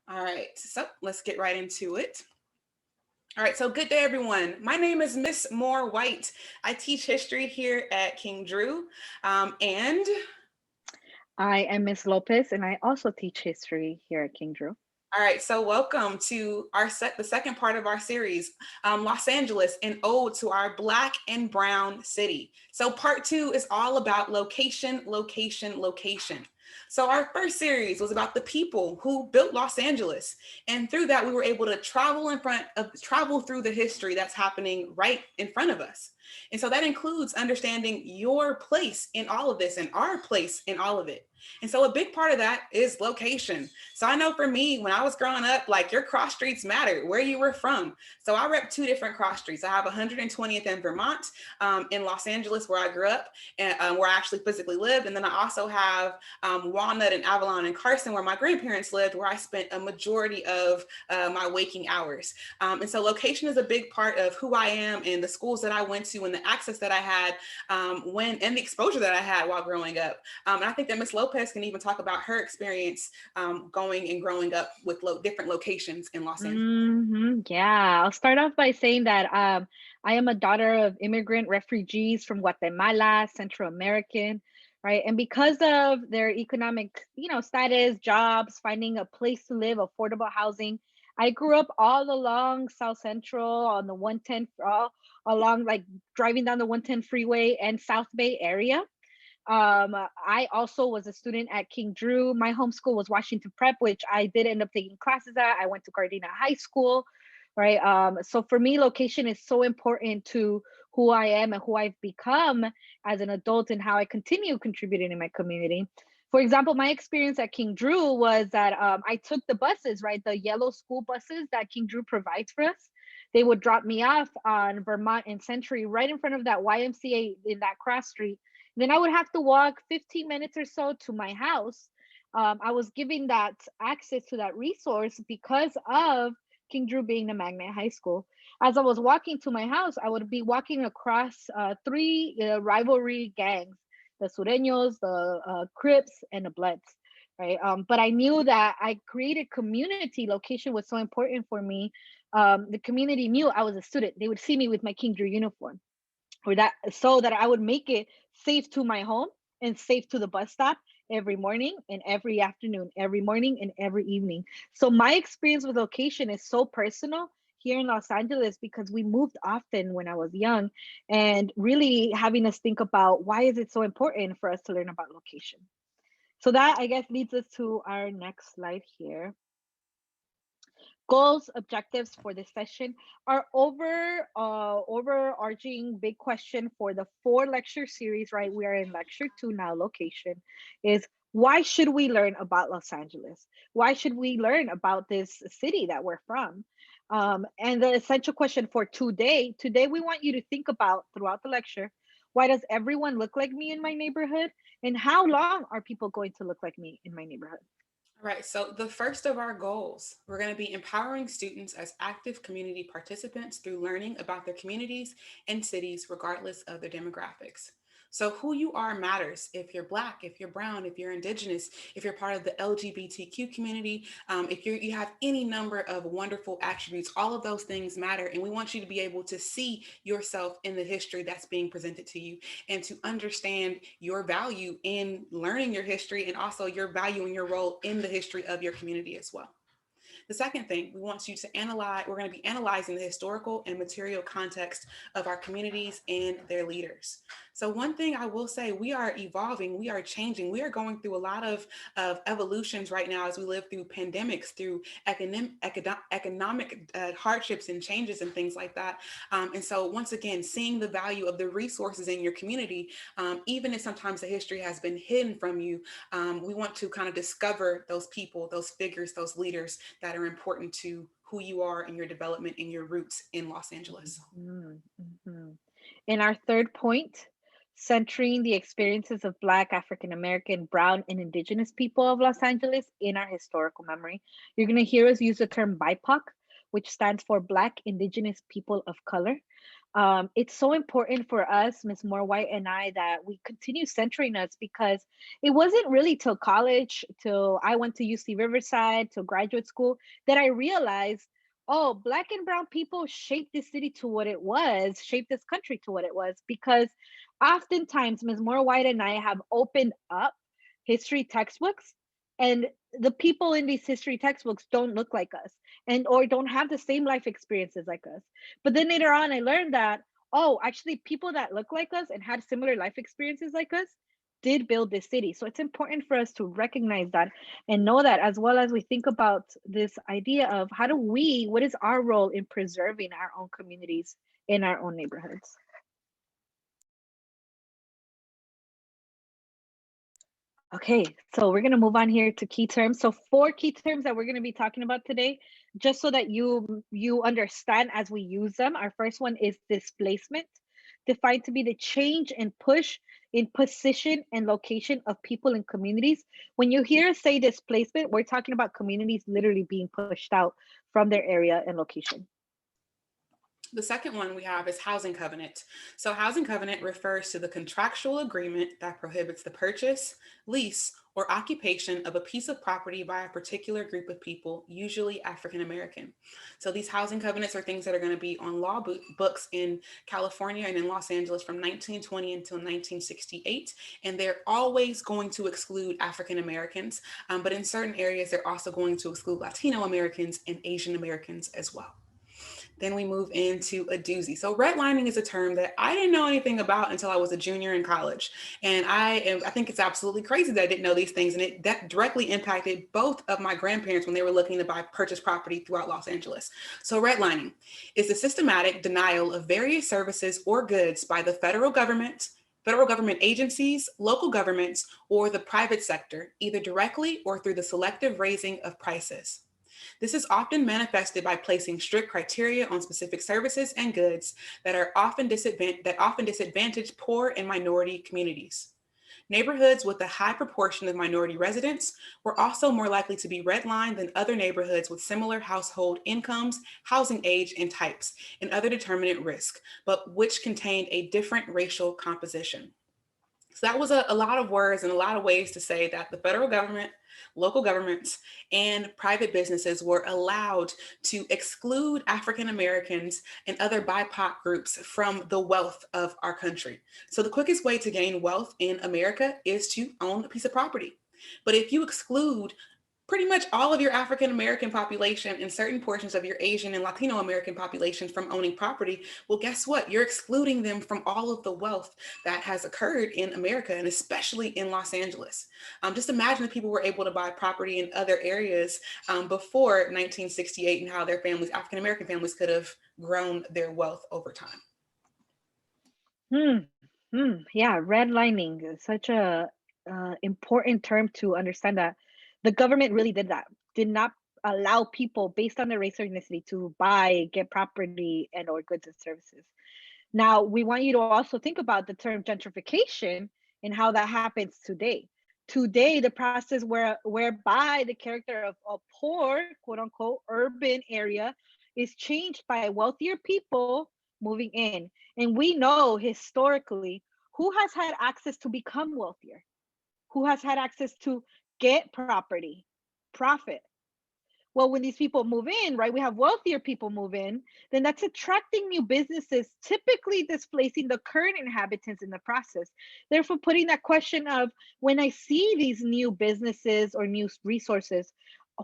All right, so let's get right into it. All right, so good day, everyone. My name is Miss Moore White. I teach history here at King Drew, and I am Miss Lopez, and I also teach history here at King Drew. all right, so welcome to the second part of our series, Los Angeles, an ode to our Black and Brown city. So part two is all about location, location, location. So our first series was about the people who built Los Angeles, and through that we were able to travel through the history that's happening right in front of us. And so that includes understanding your place in all of this and our place in all of it. And so a big part of that is location. So I know for me, when I was growing up, like your cross streets mattered, where you were from. So I rep two different cross streets. I have 120th in Vermont, in Los Angeles, where I grew up, and where I actually physically lived. And then I also have Walnut and Avalon and Carson, where my grandparents lived, where I spent a majority of my waking hours. And so location is a big part of who I am and the schools that I went to and the access that I had and the exposure that I had while growing up. And I think that Miss Lopez can even talk about her experience going and growing up with different locations in Los Angeles. Yeah, I'll start off by saying that I am a daughter of immigrant refugees from Guatemala, Central American, right? And because of their economic, status, jobs, finding a place to live, affordable housing, I grew up all along South Central on the 110, all along like driving down the 110 freeway and South Bay area. I also was a student at King Drew. My home school was Washington Prep, which I did end up taking classes at. I went to Gardena High School, right? So for me, location is so important to who I am and who I've become as an adult and how I continue contributing in my community. For example, my experience at King Drew was that I took the buses, right? The yellow school buses that King Drew provides for us. They would drop me off on Vermont and Century right in front of that YMCA in that cross street. Then I would have to walk 15 minutes or so to my house. I was given that access to that resource because of King Drew being the magnet high school. As I was walking to my house, I would be walking across three rivalry gangs: the Sureños, the Crips, and the Bloods. Right. But I knew that I created community. Location was so important for me. The community knew I was a student. They would see me with my King Drew uniform, or that so that I would make it safe to my home and safe to the bus stop every morning and every afternoon, every morning and every evening. So my experience with location is so personal here in Los Angeles because we moved often when I was young, and really having us think about why is it so important for us to learn about location. So that, I guess, leads us to our next slide here. Goals, objectives for this session. Our overarching big question for the 4 lecture series, right? We are in lecture 2 now, location, is why should we learn about Los Angeles? Why should we learn about this city that we're from? And the essential question for today, we want you to think about throughout the lecture: why does everyone look like me in my neighborhood? And how long are people going to look like me in my neighborhood? All right, so the first of our goals, we're going to be empowering students as active community participants through learning about their communities and cities, regardless of their demographics. So, who you are matters. If you're Black, if you're Brown, if you're Indigenous, if you're part of the LGBTQ community, if you have any number of wonderful attributes, all of those things matter. And we want you to be able to see yourself in the history that's being presented to you and to understand your value in learning your history and also your value and your role in the history of your community as well. The second thing, we want you to analyze, we're going to be analyzing the historical and material context of our communities and their leaders. So, one thing I will say, we are evolving, we are changing, we are going through a lot of evolutions right now as we live through pandemics, through economic hardships and changes and things like that. And so, once again, seeing the value of the resources in your community, even if sometimes the history has been hidden from you, we want to kind of discover those people, those figures, those leaders that are important to who you are and your development and your roots in Los Angeles. Mhm, mhm. In our third point, centering the experiences of Black, African American, Brown, and Indigenous people of Los Angeles in our historical memory. You're going to hear us use the term BIPOC, which stands for Black, Indigenous, People of Color. It's so important for us, Miss Moore White and I, that we continue centering us, because it wasn't really till college, till I went to UC Riverside, till graduate school, that I realized, oh, Black and Brown people shaped this city to what it was, shaped this country to what it was. Because oftentimes, Ms. Moore White and I have opened up history textbooks, and the people in these history textbooks don't look like us, and or don't have the same life experiences like us. But then later on, I learned that, oh, actually, people that look like us and had similar life experiences like us did build this city. So it's important for us to recognize that and know that, as well as we think about this idea of how do we, what is our role in preserving our own communities in our own neighborhoods. Okay, so we're going to move on here to key terms. So four key terms that we're going to be talking about today, just so that you understand as we use them. Our first one is displacement, defined to be the change and push in position and location of people and communities. When you hear us say displacement, we're talking about communities literally being pushed out from their area and location. The second one we have is housing covenant. So housing covenant refers to the contractual agreement that prohibits the purchase, lease, or occupation of a piece of property by a particular group of people, usually African American. So these housing covenants are things that are going to be on law books in California and in Los Angeles from 1920 until 1968. And they're always going to exclude African Americans, but in certain areas, they're also going to exclude Latino Americans and Asian Americans as well. Then we move into a doozy. So redlining is a term that I didn't know anything about until I was a junior in college. And I think it's absolutely crazy that I didn't know these things. And it that directly impacted both of my grandparents when they were looking to buy purchase property throughout Los Angeles. So redlining is the systematic denial of various services or goods by the federal government agencies, local governments, or the private sector, either directly or through the selective raising of prices. This is often manifested by placing strict criteria on specific services and goods that often disadvantage poor and minority communities. Neighborhoods with a high proportion of minority residents were also more likely to be redlined than other neighborhoods with similar household incomes, housing age and types, and other determinant risk, but which contained a different racial composition. So that was a lot of words and a lot of ways to say that the federal government, local governments, and private businesses were allowed to exclude African Americans and other BIPOC groups from the wealth of our country. So the quickest way to gain wealth in America is to own a piece of property. But if you exclude pretty much all of your African American population and certain portions of your Asian and Latino American population from owning property, well, guess what? You're excluding them from all of the wealth that has occurred in America and especially in Los Angeles. Just imagine if people were able to buy property in other areas before 1968 and how their families, African American families, could have grown their wealth over time. Hmm. Yeah, redlining is such a important term to understand, that the government really did that. Did not allow people based on their race or ethnicity to buy, get property, and or goods and services. Now, we want you to also think about the term gentrification and how that happens today. Today, the process whereby the character of a poor, quote unquote, urban area is changed by wealthier people moving in. And we know historically who has had access to become wealthier, who has had access to get property, profit. Well, when these people move in, right, we have wealthier people move in, then that's attracting new businesses, typically displacing the current inhabitants in the process. Therefore, putting that question of, when I see these new businesses or new resources,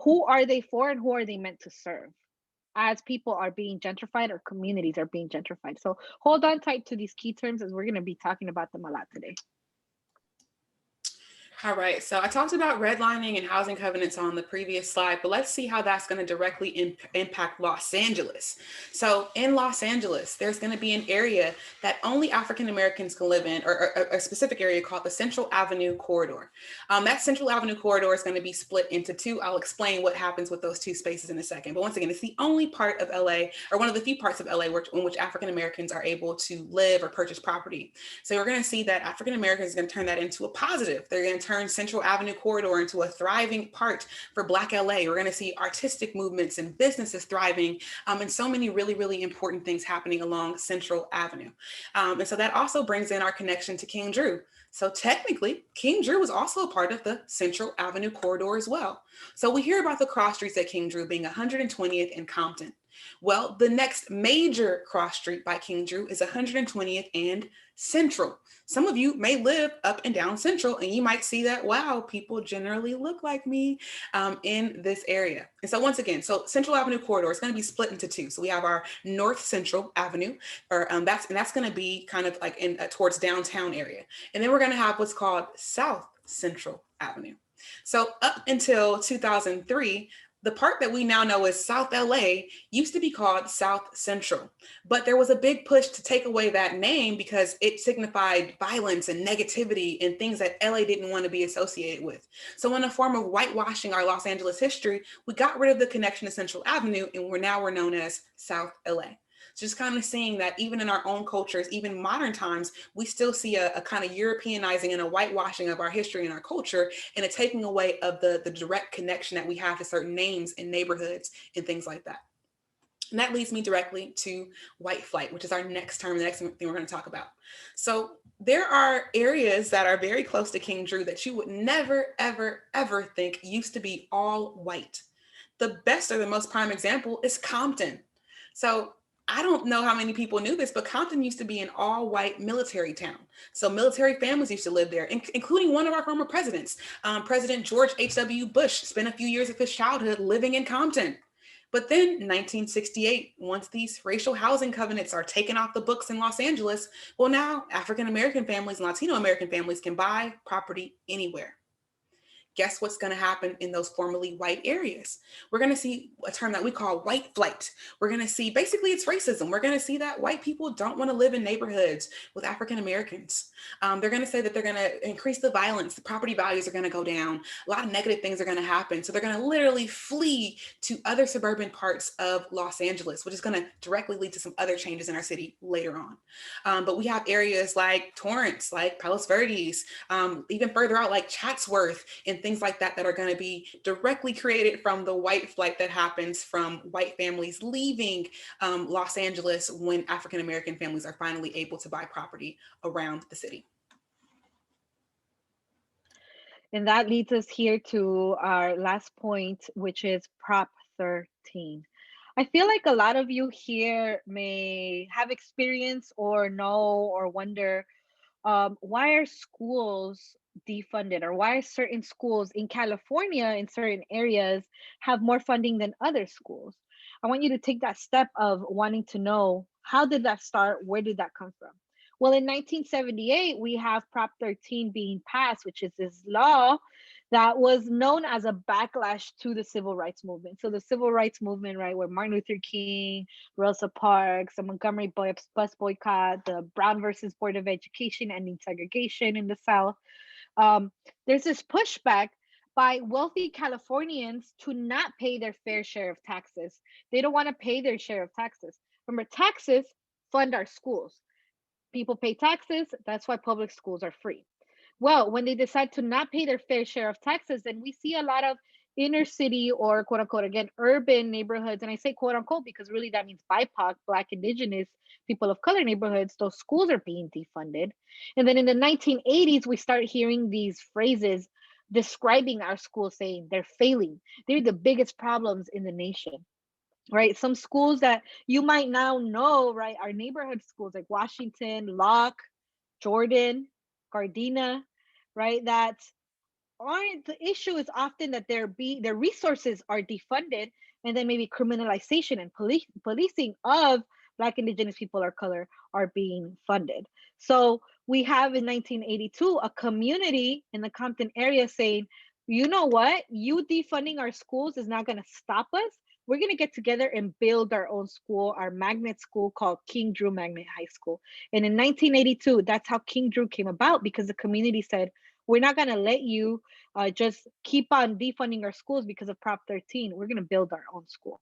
who are they for and who are they meant to serve? As people are being gentrified or communities are being gentrified. So hold on tight to these key terms, as we're going to be talking about them a lot today. All right, so I talked about redlining and housing covenants on the previous slide, but let's see how that's going to directly impact Los Angeles. So in Los Angeles, there's going to be an area that only African Americans can live in, or a specific area called the Central Avenue Corridor. That Central Avenue Corridor is going to be split into two. I'll explain what happens with those two spaces in a second. But once again, it's the only part of LA, or one of the few parts of LA in which African Americans are able to live or purchase property. So we're going to see that African Americans are going to turn that into a positive. They're going to turn Central Avenue corridor into a thriving part for Black LA. We're going to see artistic movements and businesses thriving, and so many really, really important things happening along Central Avenue. And so that also brings in our connection to King Drew. So technically, King Drew was also a part of the Central Avenue corridor as well. So we hear about the cross streets at King Drew being 120th and Compton. Well, the next major cross street by King Drew is 120th and Central. Some of you may live up and down Central, and you might see that, wow, people generally look like me in this area. And so once again, so Central Avenue corridor is going to be split into two. So we have our North Central Avenue, or that's going to be kind of like in towards downtown area. And then we're going to have what's called South Central Avenue. So up until 2003, the part that we now know as South LA used to be called South Central, but there was a big push to take away that name because it signified violence and negativity and things that LA didn't want to be associated with. So in a form of whitewashing our Los Angeles history, we got rid of the connection to Central Avenue, and we're known as South LA. Just kind of seeing that even in our own cultures, even modern times, we still see a kind of Europeanizing and a whitewashing of our history and our culture, and a taking away of the direct connection that we have to certain names and neighborhoods and things like that. And that leads me directly to white flight, which is our next term, the next thing we're going to talk about. So there are areas that are very close to King Drew that you would never, ever, ever think used to be all white. The best or the most prime example is Compton. So I don't know how many people knew this, but Compton used to be an all-white military town. So military families used to live there, including one of our former presidents. President George H.W. Bush spent a few years of his childhood living in Compton. But then 1968, once these racial housing covenants are taken off the books in Los Angeles, well, now African-American families and Latino-American families can buy property anywhere. Guess what's going to happen in those formerly white areas? We're going to see a term that we call white flight. We're going to see, basically it's racism. We're going to see that white people don't want to live in neighborhoods with African Americans. They're going to say that they're going to increase the violence. The property values are going to go down. A lot of negative things are going to happen. So they're going to literally flee to other suburban parts of Los Angeles, which is going to directly lead to some other changes in our city later on. But we have areas like Torrance, like Palos Verdes, even further out like Chatsworth and things like that are going to be directly created from the white flight that happens from white families leaving Los Angeles when African American families are finally able to buy property around the city. And that leads us here to our last point, which is Prop 13. I feel like a lot of you here may have experience or know or wonder, why are schools defunded, or why certain schools in California in certain areas have more funding than other schools? I want you to take that step of wanting to know, how did that start? Where did that come from? Well, in 1978, we have Prop 13 being passed, which is this law that was known as a backlash to the civil rights movement. So the civil rights movement, right, where Martin Luther King, Rosa Parks, the Montgomery bus boycott, the Brown versus Board of Education ending segregation in the South. There's this pushback by wealthy Californians to not pay their fair share of taxes. They don't want to pay their share of taxes. Remember, taxes fund our schools. People pay taxes, that's why public schools are free. Well, when they decide to not pay their fair share of taxes, then we see a lot of inner city, or quote unquote, again, urban neighborhoods. And I say quote unquote because really that means BIPOC, Black, Indigenous, people of color neighborhoods. Those schools are being defunded. And then in the 1980s, we start hearing these phrases describing our schools, saying they're failing. They're the biggest problems in the nation. Right? Some schools that you might now know, right, are neighborhood schools like Washington, Locke, Jordan, Gardena, right? That aren't, the issue is often that their resources are defunded, and then maybe criminalization and policing of Black, Indigenous people of color are being funded. So we have in 1982 a community in the Compton area saying, you know what, you defunding our schools is not going to stop us. We're going to get together and build our own school, our magnet school called King Drew Magnet High School. And in 1982, that's how King Drew came about, because the community said, we're not going to let you just keep on defunding our schools because of Prop 13. We're going to build our own school.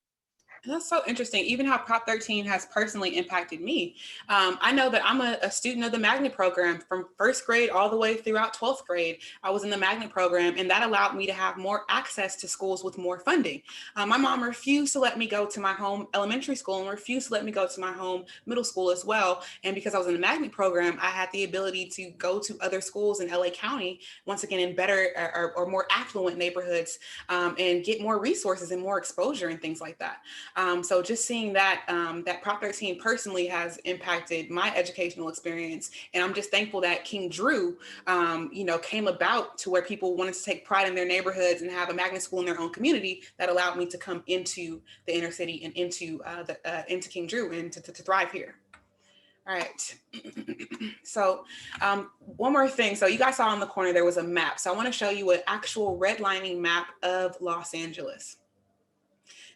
That's so interesting. Even how Prop 13 has personally impacted me. I know that I'm a student of the magnet program from first grade all the way throughout 12th grade. I was in the magnet program, and that allowed me to have more access to schools with more funding. My mom refused to let me go to my home elementary school and refused to let me go to my home middle school as well. And because I was in the magnet program, I had the ability to go to other schools in LA County, once again, in better or more affluent neighborhoods, and get more resources and more exposure and things like that. So just seeing that that Prop 13 personally has impacted my educational experience, and I'm just thankful that King Drew, came about to where people wanted to take pride in their neighborhoods and have a magnet school in their own community that allowed me to come into the inner city and into King Drew and to thrive here. All right. So one more thing. So you guys saw on the corner there was a map. So I want to show you an actual redlining map of Los Angeles.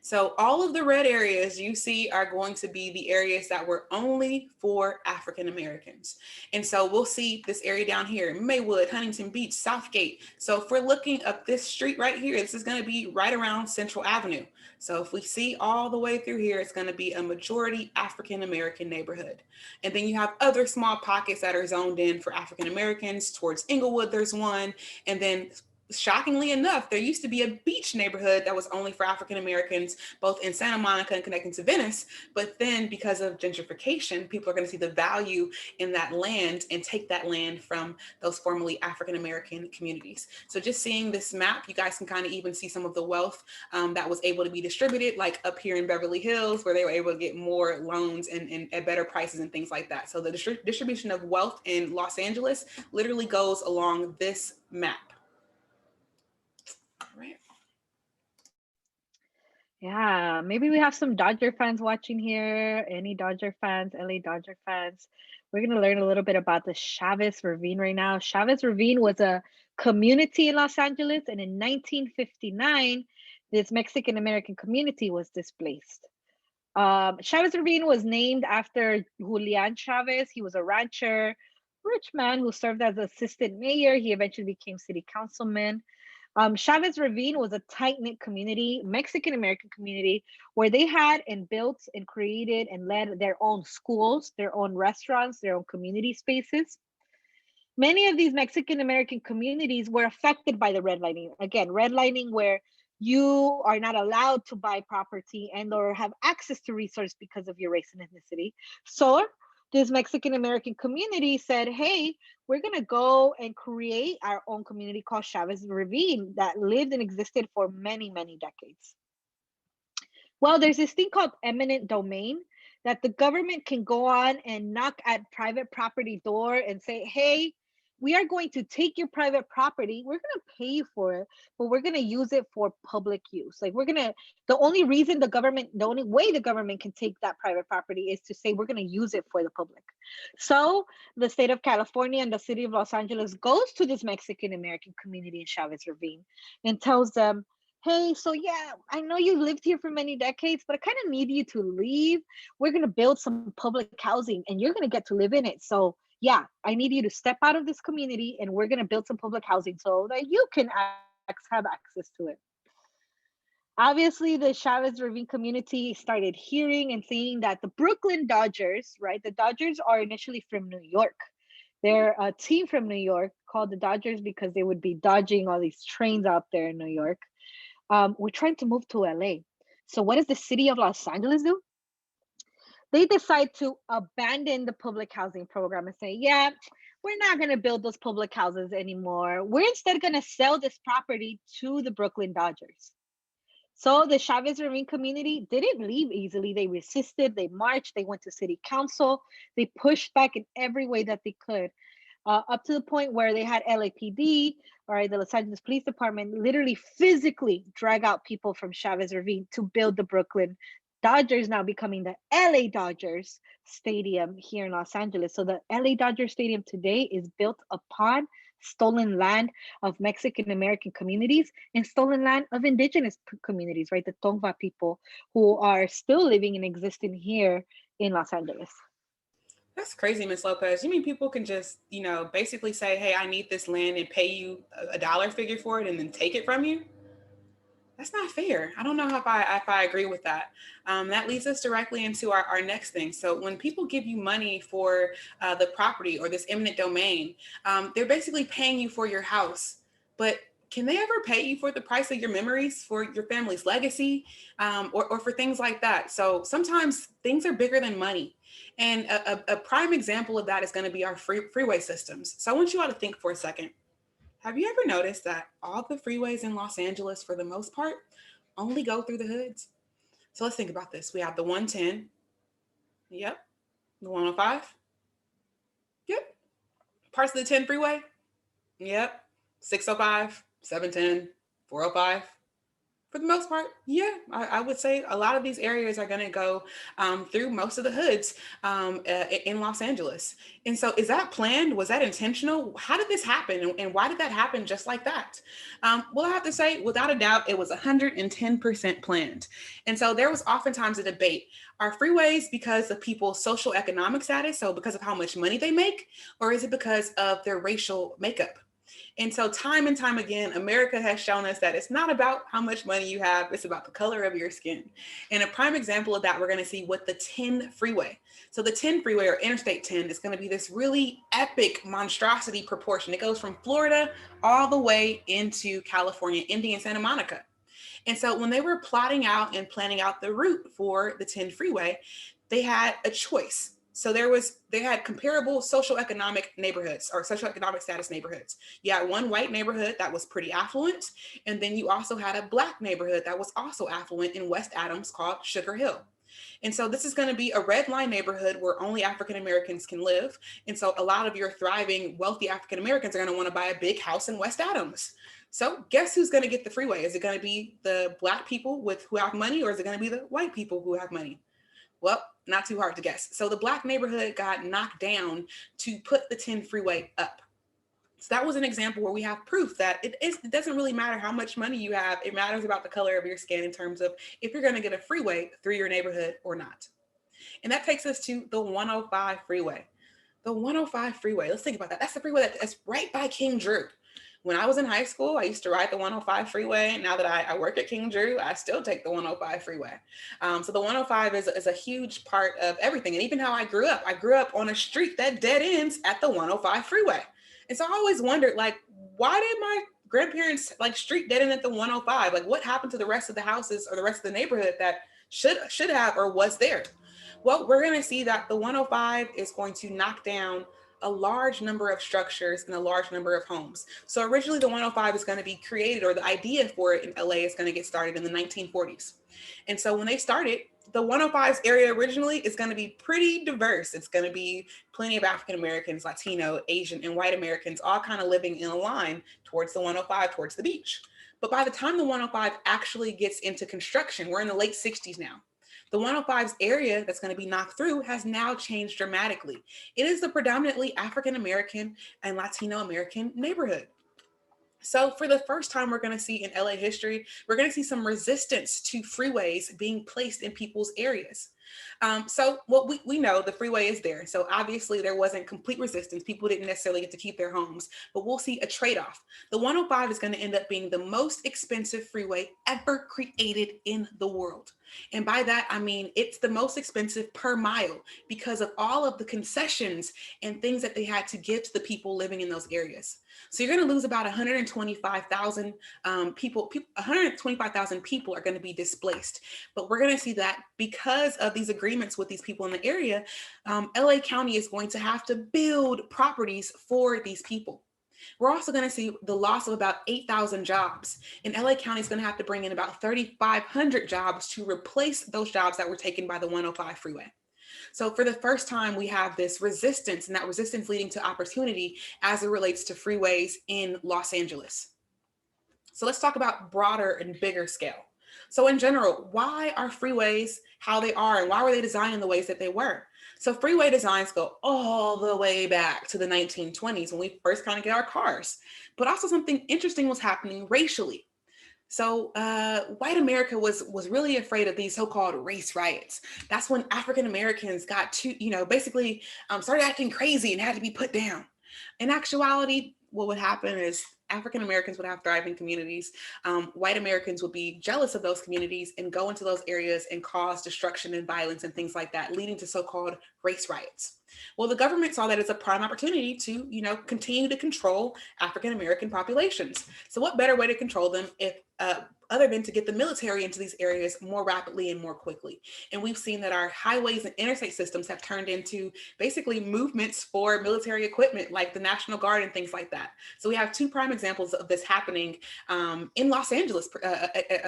So all of the red areas you see are going to be the areas that were only for African Americans. And so we'll see this area down here, Maywood, Huntington Beach, Southgate. So if we're looking up this street right here, this is going to be right around Central Avenue. So if we see all the way through here, it's going to be a majority African American neighborhood. And then you have other small pockets that are zoned in for African Americans. Towards Inglewood, there's one. And then shockingly enough, there used to be a beach neighborhood that was only for African Americans, both in Santa Monica and connecting to Venice. But then because of gentrification, people are going to see the value in that land and take that land from those formerly African American communities. So just seeing this map, you guys can kind of even see some of the wealth that was able to be distributed, like up here in Beverly Hills, where they were able to get more loans and at better prices and things like that. So the distribution of wealth in Los Angeles literally goes along this map. Right. Yeah, maybe we have some Dodger fans watching here. Any Dodger fans, LA Dodger fans? We're going to learn a little bit about the Chavez Ravine right now. Chavez Ravine was a community in Los Angeles, and in 1959, this Mexican American community was displaced. Chavez Ravine was named after Julian Chavez. He was a rancher, rich man who served as assistant mayor. He eventually became city councilman. Chavez Ravine was a tight knit community, Mexican American community, where they had and built and created and led their own schools, their own restaurants, their own community spaces. Many of these Mexican American communities were affected by the redlining. Again, redlining where you are not allowed to buy property and or have access to resource because of your race and ethnicity. So this Mexican American community said, hey, we're going to go and create our own community called Chavez Ravine that lived and existed for many, many decades. Well, there's this thing called eminent domain that the government can go on and knock at private property door and say, hey, we are going to take your private property. We're going to pay you for it, but we're going to use it for public use. Like the only reason the only way the government can take that private property is to say we're going to use it for the public. So the state of California and the city of Los Angeles goes to this Mexican American community in Chavez Ravine and tells them, hey, so yeah, I know you lived here for many decades, but I kind of need you to leave. We're going to build some public housing and you're going to get to live in it. So yeah, I need you to step out of this community and we're going to build some public housing so that you can have access to it. Obviously, the Chavez Ravine community started hearing and seeing that the Brooklyn Dodgers, right? The Dodgers are initially from New York. They're a team from New York called the Dodgers because they would be dodging all these trains out there in New York. We're trying to move to LA. So what does the city of Los Angeles do? They decide to abandon the public housing program and say, yeah, we're not going to build those public houses anymore. We're instead going to sell this property to the Brooklyn Dodgers. So the Chavez Ravine community didn't leave easily. They resisted, they marched, they went to city council, they pushed back in every way that they could. Up to the point where they had LAPD, all right, the Los Angeles Police Department, literally physically drag out people from Chavez Ravine to build the Brooklyn Dodgers, now becoming the LA Dodgers Stadium here in Los Angeles. So the LA Dodgers Stadium today is built upon stolen land of Mexican American communities and stolen land of indigenous communities, right? The Tongva people who are still living and existing here in Los Angeles. That's crazy, Miss Lopez. You mean people can just, basically say, hey, I need this land and pay you a dollar figure for it and then take it from you? That's not fair. I don't know if I agree with that. That leads us directly into our next thing. So when people give you money for the property or this eminent domain, they're basically paying you for your house. But can they ever pay you for the price of your memories, for your family's legacy, or for things like that? So sometimes things are bigger than money. And a prime example of that is going to be our freeway systems. So I want you all to think for a second. Have you ever noticed that all the freeways in Los Angeles, for the most part, only go through the hoods? So let's think about this. We have the 110, yep, the 105, yep, parts of the 10 freeway, yep, 605, 710, 405. For the most part, yeah, I would say a lot of these areas are going to go through most of the hoods in Los Angeles. And so, is that planned? Was that intentional? How did this happen? And why did that happen just like that? Well, I have to say, without a doubt, it was 110% planned. And so, there was oftentimes a debate. Are freeways because of people's social economic status, so because of how much money they make, or is it because of their racial makeup? And so, time and time again, America has shown us that it's not about how much money you have, it's about the color of your skin. And a prime example of that, we're going to see with the 10 freeway. So, the 10 freeway or Interstate 10 is going to be this really epic monstrosity proportion. It goes from Florida all the way into California, Indy, and Santa Monica. And so, when they were plotting out and planning out the route for the 10 freeway, they had a choice. So they had comparable social economic neighborhoods or socioeconomic status neighborhoods. You had one white neighborhood that was pretty affluent, and then you also had a black neighborhood that was also affluent in West Adams called Sugar Hill. And so this is going to be a red line neighborhood where only African Americans can live. And so a lot of your thriving, wealthy African Americans are going to want to buy a big house in West Adams. So guess who's going to get the freeway? Is it going to be the black people who have money, or is it going to be the white people who have money? Well, not too hard to guess. So the black neighborhood got knocked down to put the 10 freeway up. So that was an example where we have proof that it doesn't really matter how much money you have. It matters about the color of your skin in terms of if you're going to get a freeway through your neighborhood or not. And that takes us to the 105 freeway. The 105 freeway, let's think about that. That's the freeway that's right by King Drew. When I was in high school, I used to ride the 105 freeway. Now that I work at King Drew, I still take the 105 freeway. So the 105 is a huge part of everything. And even how I grew up on a street that dead ends at the 105 freeway. And so I always wondered, like, why did my grandparents like street dead end at the 105? Like, what happened to the rest of the houses or the rest of the neighborhood that should have or was there? Well, we're going to see that the 105 is going to knock down a large number of structures and a large number of homes. So originally the 105 is going to be created, or the idea for it in LA is going to get started in the 1940s. And so when they started, the 105's area originally is going to be pretty diverse. It's going to be plenty of African Americans, Latino, Asian, and white Americans all kind of living in a line towards the 105, towards the beach. But by the time the 105 actually gets into construction, we're in the late 60s now. The 105's area that's going to be knocked through has now changed dramatically. It is the predominantly African American and Latino American neighborhood. So for the first time, we're going to see in LA history, we're going to see some resistance to freeways being placed in people's areas. So what we know, the freeway is there. So obviously there wasn't complete resistance. People didn't necessarily get to keep their homes, but we'll see a trade-off. The 105 is going to end up being the most expensive freeway ever created in the world. And by that, I mean, it's the most expensive per mile because of all of the concessions and things that they had to give to the people living in those areas. So you're going to lose about 125,000 people. 125,000 people are going to be displaced. But we're going to see that because of these agreements with these people in the area, LA County is going to have to build properties for these people. We're also going to see the loss of about 8,000 jobs. And LA County is going to have to bring in about 3,500 jobs to replace those jobs that were taken by the 105 freeway. So for the first time, we have this resistance, and that resistance leading to opportunity as it relates to freeways in Los Angeles. So let's talk about broader and bigger scale. So in general, why are freeways how they are, and why were they designed in the ways that they were? So freeway designs go all the way back to the 1920s when we first kind of get our cars. But also something interesting was happening racially. So white America was really afraid of these so-called race riots. That's when African Americans got to, basically started acting crazy and had to be put down. In actuality, what would happen is African Americans would have thriving communities. White Americans would be jealous of those communities and go into those areas and cause destruction and violence and things like that, leading to so-called race riots. Well, the government saw that as a prime opportunity to, continue to control African American populations. So, what better way to control them if other than to get the military into these areas more rapidly and more quickly? And we've seen that our highways and interstate systems have turned into basically movements for military equipment, like the National Guard and things like that. So we have two prime examples of this happening in Los Angeles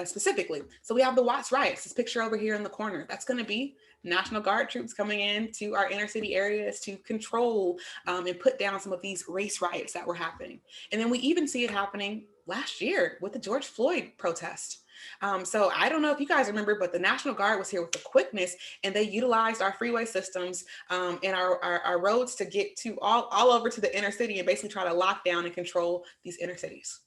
specifically. So we have the Watts riots. This picture over here in the corner, that's going to be National Guard troops coming in to our inner city areas to control and put down some of these race riots that were happening. And then we even see it happening last year with the George Floyd protest. So I don't know if you guys remember, but the National Guard was here with the quickness, and they utilized our freeway systems and our roads to get to all over to the inner city and basically try to lock down and control these inner cities.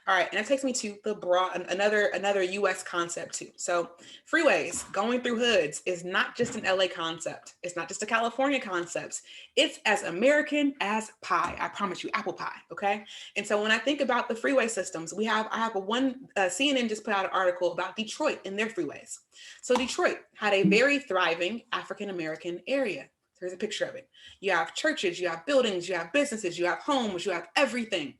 All right, and that takes me to the another U.S. concept too. So freeways going through hoods is not just an LA concept. It's not just a California concept. It's as American as pie. I promise you, apple pie. Okay. And so when I think about the freeway systems, I have CNN just put out an article about Detroit and their freeways. So Detroit had a very thriving African American area. There's a picture of it. You have churches, you have buildings, you have businesses, you have homes, you have everything.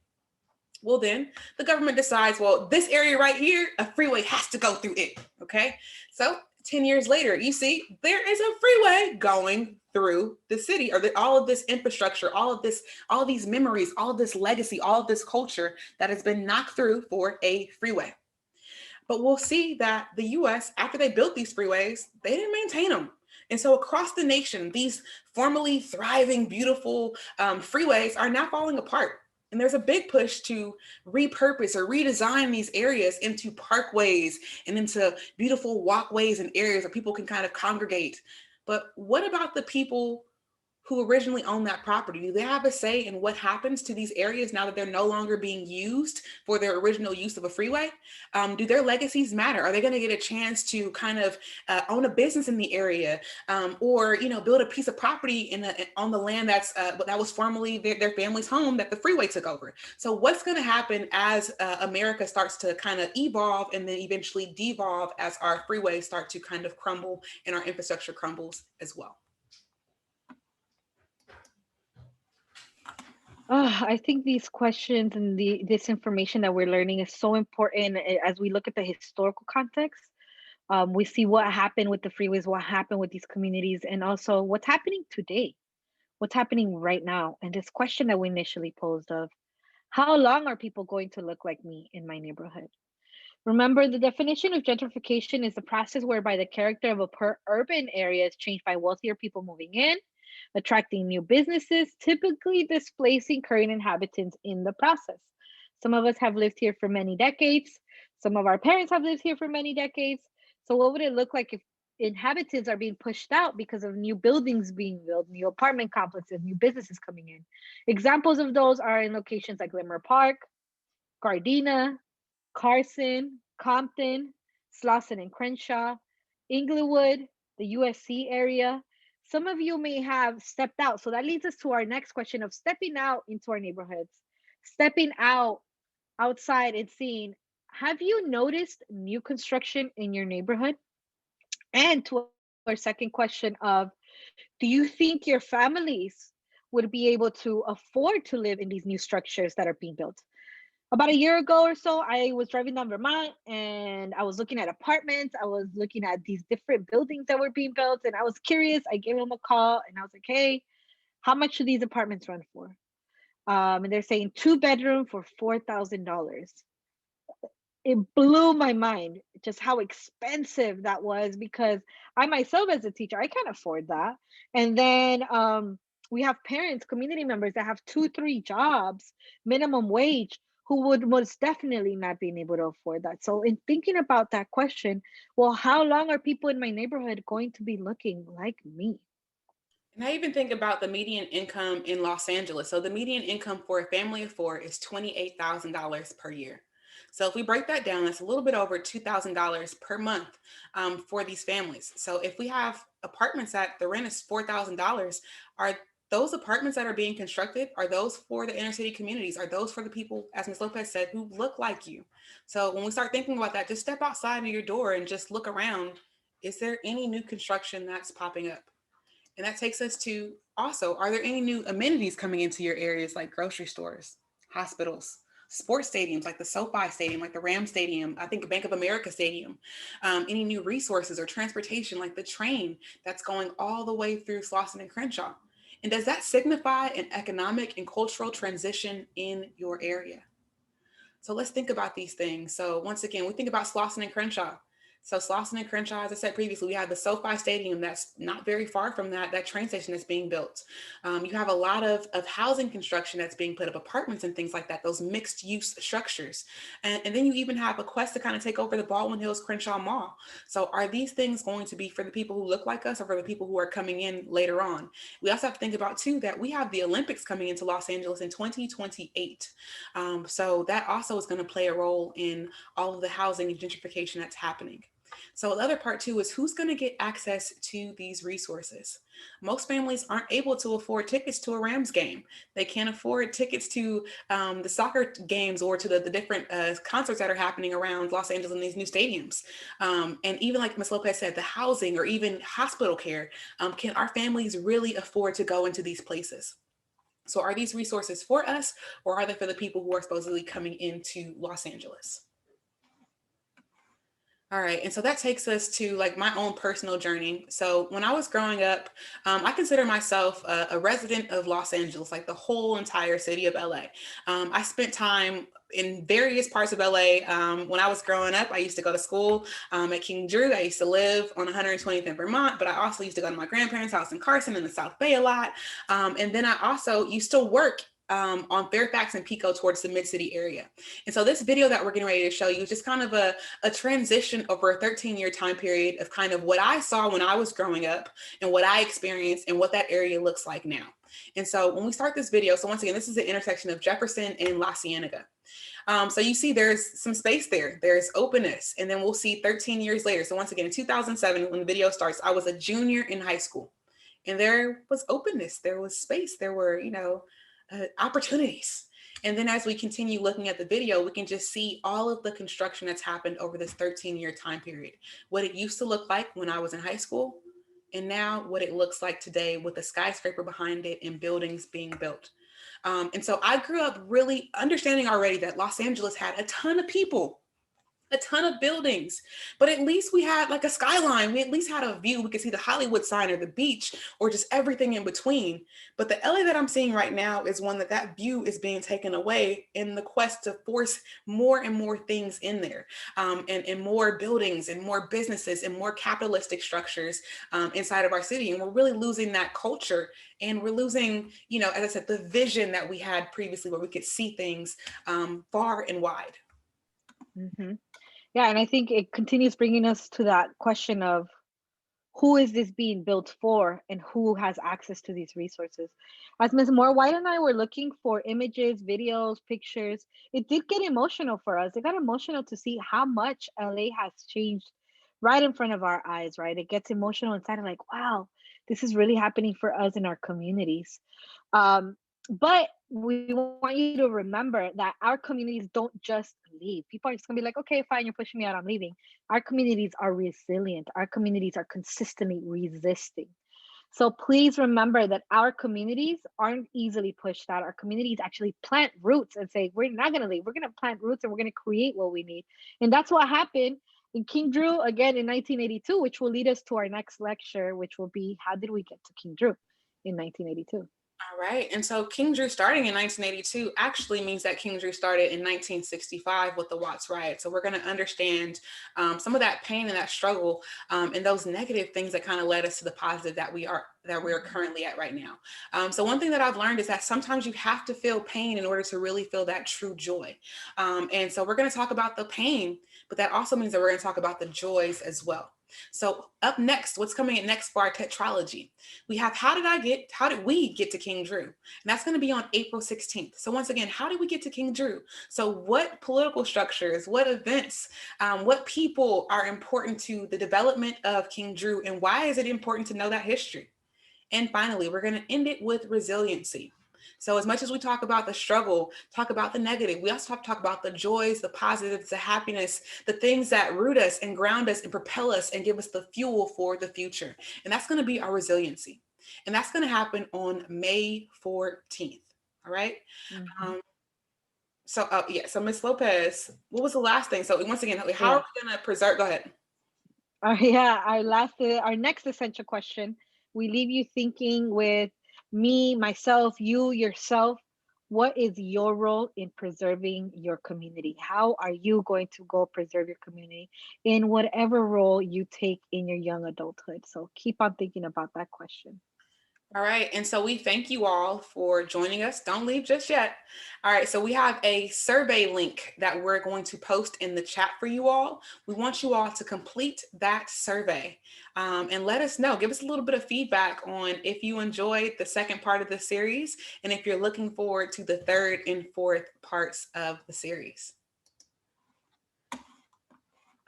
Well, then the government decides, well, this area right here, a freeway has to go through it. Okay. So 10 years later, you see, there is a freeway going through the city, or all of this infrastructure, all of these memories, all of this legacy, all of this culture that has been knocked through for a freeway. But we'll see that the US, after they built these freeways, they didn't maintain them. And so across the nation, these formerly thriving, beautiful freeways are now falling apart. And there's a big push to repurpose or redesign these areas into parkways and into beautiful walkways and areas where people can kind of congregate. But what about the people who originally owned that property? Do they have a say in what happens to these areas now that they're no longer being used for their original use of a freeway? Do their legacies matter? Are they going to get a chance to kind of own a business in the area, or build a piece of property on the land that was formerly their family's home that the freeway took over? So what's going to happen as America starts to kind of evolve and then eventually devolve as our freeways start to kind of crumble and our infrastructure crumbles as well? I think these questions and this information that we're learning is so important as we look at the historical context. We see what happened with the freeways, what happened with these communities, and also what's happening today, what's happening right now. And this question that we initially posed of how long are people going to look like me in my neighborhood? Remember, the definition of gentrification is the process whereby the character of a urban area is changed by wealthier people moving in, attracting new businesses, typically displacing current inhabitants in the process. Some of us have lived here for many decades. Some of our parents have lived here for many decades. So, what would it look like if inhabitants are being pushed out because of new buildings being built, new apartment complexes, new businesses coming in? Examples of those are in locations like Limmer Park, Gardena, Carson, Compton, Slauson and Crenshaw, Inglewood, the USC area. Some of you may have stepped out. So that leads us to our next question of stepping out into our neighborhoods, stepping out outside and seeing, have you noticed new construction in your neighborhood? And to our second question of, do you think your families would be able to afford to live in these new structures that are being built? About a year ago or so, I was driving down Vermont and I was looking at apartments. I was looking at these different buildings that were being built, and I was curious. I gave them a call and I was like, hey, how much do these apartments run for? And they're saying 2 bedroom for $4,000. It blew my mind just how expensive that was, because I myself, as a teacher, I can't afford that. And then we have parents, community members that have 2, 3 jobs, minimum wage, who would most definitely not being able to afford that. So, in thinking about that question, well, how long are people in my neighborhood going to be looking like me? And I even think about the median income in Los Angeles. So the median income for a family of four is $28,000 per year. So if we break that down, that's a little bit over $2,000 per month for these families. So if we have apartments that the rent is $4,000, are those apartments that are being constructed, are those for the inner city communities? Are those for the people, as Ms. Lopez said, who look like you? So when we start thinking about that, just step outside of your door and just look around. Is there any new construction that's popping up? And that takes us to also, are there any new amenities coming into your areas like grocery stores, hospitals, sports stadiums like the SoFi Stadium, like the Ram Stadium, I think Bank of America Stadium, any new resources or transportation like the train that's going all the way through Slauson and Crenshaw? And does that signify an economic and cultural transition in your area? So let's think about these things. So once again, we think about Slauson and Crenshaw. So Slauson and Crenshaw, as I said previously, we have the SoFi Stadium that's not very far from that train station that's being built. You have a lot of housing construction that's being put up, apartments and things like that, those mixed use structures. And then you even have a quest to kind of take over the Baldwin Hills Crenshaw Mall. So are these things going to be for the people who look like us or for the people who are coming in later on? We also have to think about too, that we have the Olympics coming into Los Angeles in 2028. So that also is going to play a role in all of the housing and gentrification that's happening. So the other part too is who's going to get access to these resources. Most families aren't able to afford tickets to a Rams game. They can't afford tickets to the soccer games or to the different concerts that are happening around Los Angeles in these new stadiums. And even like Ms. Lopez said, the housing or even hospital care, can our families really afford to go into these places? So are these resources for us, or are they for the people who are supposedly coming into Los Angeles? All right. And so that takes us to like my own personal journey. So when I was growing up, I consider myself a resident of Los Angeles, like the whole entire city of LA. I spent time in various parts of LA. When I was growing up, I used to go to school at King Drew. I used to live on 120th in Vermont, but I also used to go to my grandparents' house in Carson in the South Bay a lot. And then I also used to work on Fairfax and Pico towards the mid-city area. And so this video that we're getting ready to show you is just kind of a transition over a 13-year time period of kind of what I saw when I was growing up and what I experienced and what that area looks like now. And so when we start this video, so once again, this is the intersection of Jefferson and La Cienega. So you see there's some space there, there's openness, and then we'll see 13 years later. So once again, in 2007, when the video starts, I was a junior in high school and there was openness, there was space, there were, opportunities. And then as we continue looking at the video, we can just see all of the construction that's happened over this 13-year time period, what it used to look like when I was in high school, and now what it looks like today with a skyscraper behind it and buildings being built. And so I grew up really understanding already that Los Angeles had a ton of people, a ton of buildings, but at least we had like a skyline. We at least had a view. We could see the Hollywood sign or the beach or just everything in between. But the LA that I'm seeing right now is one that view is being taken away in the quest to force more and more things in there, and more buildings and more businesses and more capitalistic structures inside of our city. And we're really losing that culture, and we're losing, as I said, the vision that we had previously where we could see things far and wide. Mm-hmm. Yeah, and I think it continues bringing us to that question of who is this being built for and who has access to these resources. As Ms. Moore White and I were looking for images, videos, pictures, it did get emotional for us. It got emotional to see how much LA has changed right in front of our eyes, right? It gets emotional inside of like, wow, this is really happening for us in our communities. But we want you to remember that our communities don't just leave. People are just gonna be like, okay, fine, you're pushing me out, I'm leaving. Our communities are resilient. Our communities are consistently resisting. So please remember that our communities aren't easily pushed out. Our communities actually plant roots and say, we're not gonna leave. We're gonna plant roots and we're gonna create what we need. And that's what happened in King Drew again in 1982, which will lead us to our next lecture, which will be how did we get to King Drew in 1982? All right. And so King Drew starting in 1982 actually means that King Drew started in 1965 with the Watts riot. So we're going to understand some of that pain and that struggle, and those negative things that kind of led us to the positive that we are currently at right now. So one thing that I've learned is that sometimes you have to feel pain in order to really feel that true joy. And so we're going to talk about the pain, but that also means that we're going to talk about the joys as well. So up next, what's coming in next for our tetralogy? We have how did we get to King Drew? And that's going to be on April 16th. So once again, how did we get to King Drew? So what political structures, what events, what people are important to the development of King Drew, and why is it important to know that history? And finally, we're going to end it with resiliency. So as much as we talk about the struggle, talk about the negative, we also have to talk about the joys, the positives, the happiness, the things that root us and ground us and propel us and give us the fuel for the future. And that's going to be our resiliency. And that's going to happen on May 14th. All right. Mhm. Um, so Miss Lopez, what was the last thing? So once again, how are Yeah. we going to preserve? Go ahead. Yeah, our next essential question, we leave you thinking with me, myself, you, yourself. What is your role in preserving your community? How are you going to go preserve your community in whatever role you take in your young adulthood? So keep on thinking about that question. All right. And so we thank you all for joining us. Don't leave just yet. All right. So we have a survey link that we're going to post in the chat for you all. We want you all to complete that survey and let us know. Give us a little bit of feedback on if you enjoyed the second part of the series and if you're looking forward to the third and fourth parts of the series.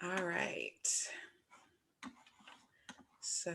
All right. So.